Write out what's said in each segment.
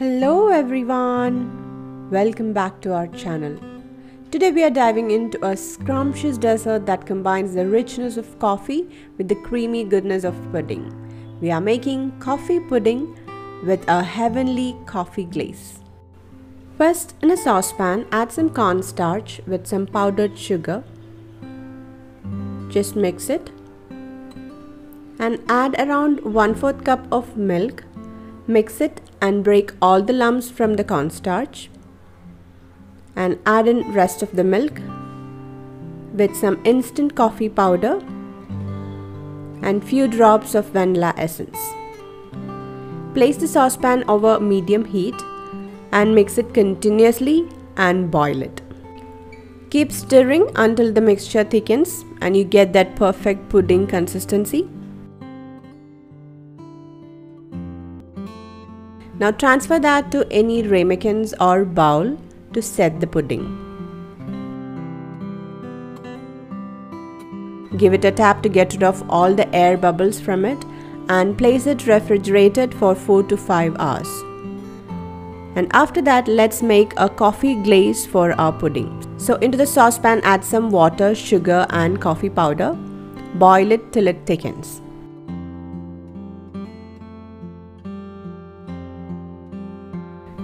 Hello everyone, welcome back to our channel. Today we are diving into a scrumptious dessert that combines the richness of coffee with the creamy goodness of pudding. We are making coffee pudding with a heavenly coffee glaze. First, in a saucepan, add some cornstarch with some powdered sugar. Just mix it and add around 1/4 cup of milk. Mix it and break all the lumps from the cornstarch and add in rest of the milk with some instant coffee powder and few drops of vanilla essence. Place the saucepan over medium heat and mix it continuously and boil it. Keep stirring until the mixture thickens and you get that perfect pudding consistency. Now transfer that to any ramekins or bowl to set the pudding. Give it a tap to get rid of all the air bubbles from it and place it refrigerated for 4 to 5 hours. And after that, let's make a coffee glaze for our pudding. So into the saucepan add some water, sugar and coffee powder. Boil it till it thickens.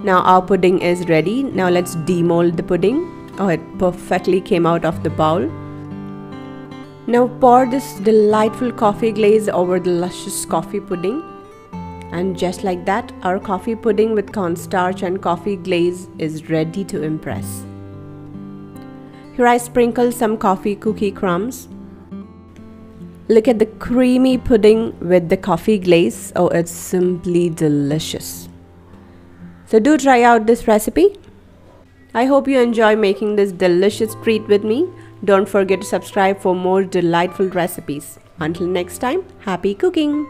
Now our pudding is ready. Now let's demold the pudding. Oh, it perfectly came out of the bowl. Now pour this delightful coffee glaze over the luscious coffee pudding. And just like that, our coffee pudding with cornstarch and coffee glaze is ready to impress. Here I sprinkle some coffee cookie crumbs. Look at the creamy pudding with the coffee glaze. Oh, it's simply delicious. So do try out this recipe. I hope you enjoy making this delicious treat with me. Don't forget to subscribe for more delightful recipes. Until next time, happy cooking!